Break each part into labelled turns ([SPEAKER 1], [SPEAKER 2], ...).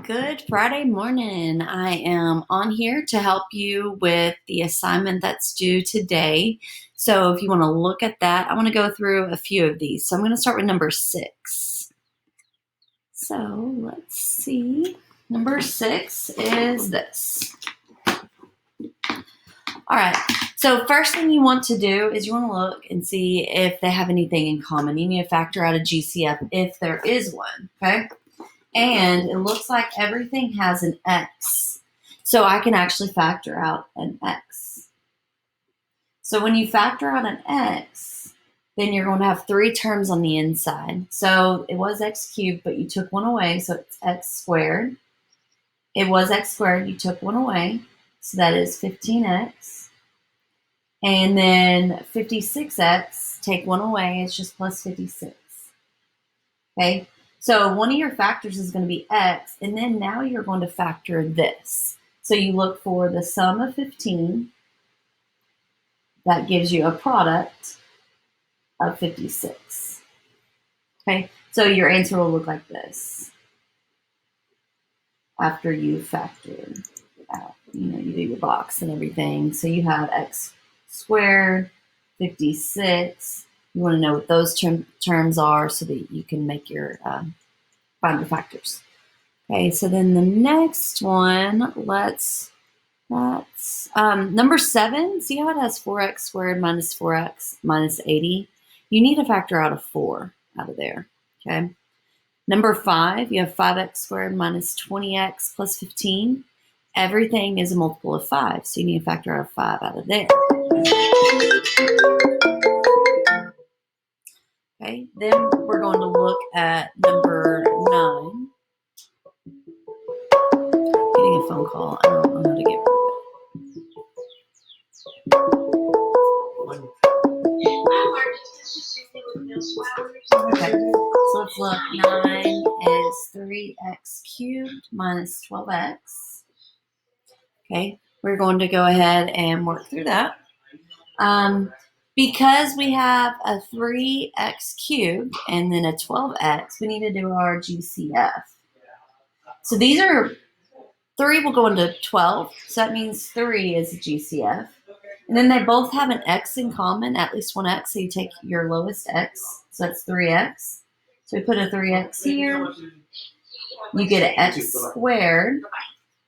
[SPEAKER 1] Good Friday morning. I am on here to help you with the assignment that's due today. So if you want to look at that, I want to go through a few of these. So I'm going to start with number 6. So let's see. Number 6 is this. All right. So first thing you want to do is you want to look and see if they have anything in common. You need to factor out a GCF if there is one, okay? And it looks like everything has an X. So I can actually factor out an X. So when you factor out an X, then you're going to have 3 terms on the inside. So it was X cubed, but you took one away, so it's X squared. It was X squared, you took one away, so that is 15X. And then 56X, take one away, it's just plus 56. Okay? So one of your factors is going to be X, and then now you're going to factor this. So you look for the sum of 15. That gives you a product of 56. Okay, so your answer will look like this after you factor out. You do your box and everything. So you have X squared, 56. You want to know what those terms are so that you can make your find your factors. Okay, so then the next one, that's number 7. See how it has 4x squared minus 4x minus 80? You need to factor out a 4 out of there. Okay. Number 5, you have 5x squared minus 20x plus 15. Everything is a multiple of 5, so you need to factor out a 5 out of there. Okay, then we're going to look at number 9. Getting a phone call. I don't know how to get rid of it. Okay, so let's look. 9 is 3x cubed minus 12x. Okay, we're going to go ahead and work through that. Because we have a 3x cubed and then a 12x, we need to do our GCF. So these are 3 will go into 12, so that means 3 is a GCF. And then they both have an x in common, at least one x, so you take your lowest x, so that's 3x. So we put a 3x here, you get an x squared,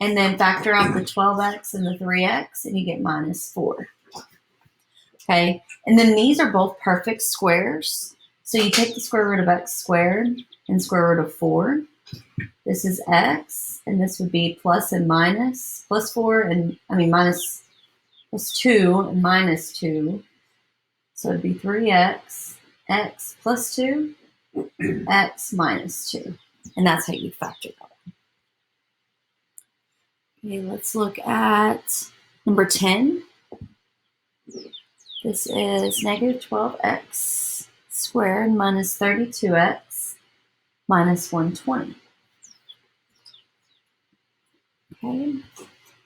[SPEAKER 1] and then factor out the 12x and the 3x, and you get minus 4. Okay, and then these are both perfect squares. So you take the square root of x squared and square root of 4. This is x, and this would be plus and minus, plus 4, and minus plus 2 and minus 2. So it'd be 3x, x plus 2, x minus 2. And that's how you factor that. Okay, let's look at number 10. This is negative 12x squared minus 32x minus 120. Okay.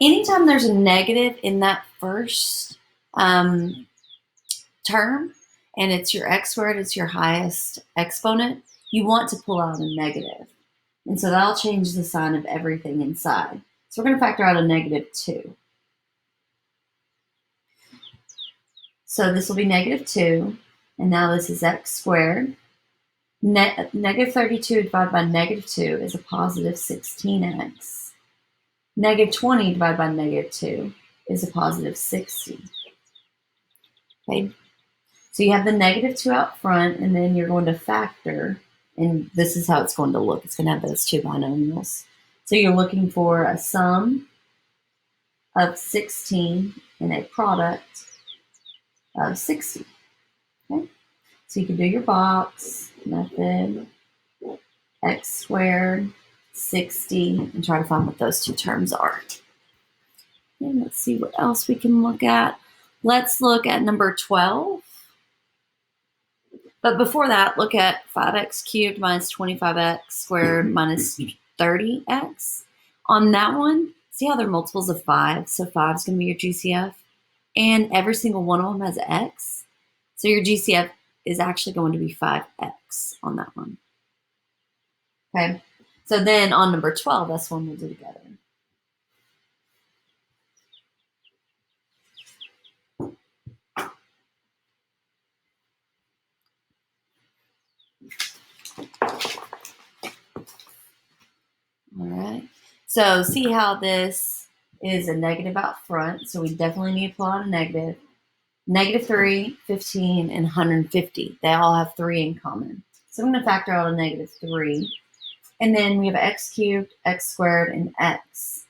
[SPEAKER 1] Anytime there's a negative in that first term, and it's your x squared, it's your highest exponent, you want to pull out a negative. And so that'll change the sign of everything inside. So we're going to factor out a negative 2. So this will be negative 2, and now this is x squared. Negative 32 divided by negative 2 is a positive 16x. Negative 20 divided by negative 2 is a positive 60. Okay, so you have the negative 2 out front, and then you're going to factor, and this is how it's going to look. It's going to have those 2 binomials. So you're looking for a sum of 16 and a product of 60. Okay, so you can do your box method, x squared, 60, and try to find what those 2 terms are. And let's see what else we can look at. Let's look at number 12. But before that, look at 5x cubed minus 25x squared minus 30x. On that one, see how they're multiples of 5? So 5 is going to be your GCF. And every single one of them has x. So your GCF is actually going to be 5x on that one. Okay. So then on number 12, that's one we'll do together. All right. So see how this is a negative out front. So we definitely need to pull out a negative. Negative 3, 15, and 150. They all have 3 in common. So I'm going to factor out a negative 3. And then we have x cubed, x squared, and x.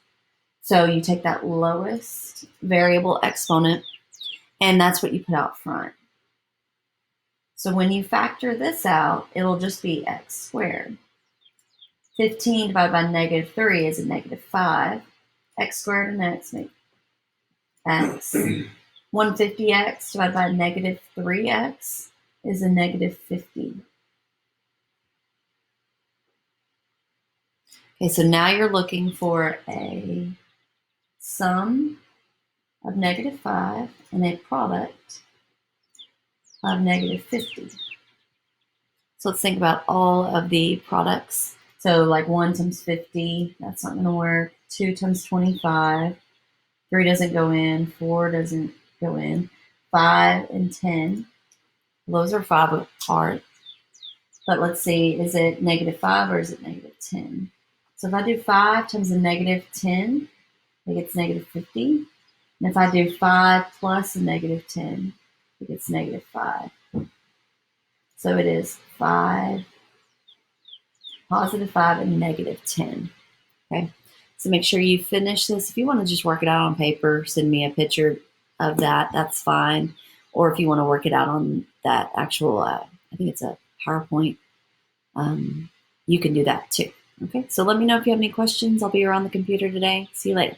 [SPEAKER 1] So you take that lowest variable exponent, and that's what you put out front. So when you factor this out, it'll just be x squared. 15 divided by negative 3 is a negative 5. X squared and x make x. 150x divided by negative 3x is a negative 50. Okay, so now you're looking for a sum of negative 5 and a product of negative 50. So let's think about all of the products. So like 1 times 50, that's not going to work. 2 times 25, 3 doesn't go in, 4 doesn't go in. 5 and 10, those are 5 apart. But let's see, is it negative 5 or is it negative 10? So if I do 5 times a negative 10, it gets negative 50. And if I do 5 plus a negative 10, it gets negative 5. So it is 5, positive 5, and negative 10. Okay, so make sure you finish this. If you want to just work it out on paper, send me a picture of that. That's fine. Or if you want to work it out on that actual, I think it's a PowerPoint, you can do that too. Okay, so let me know if you have any questions. I'll be around the computer today. See you later.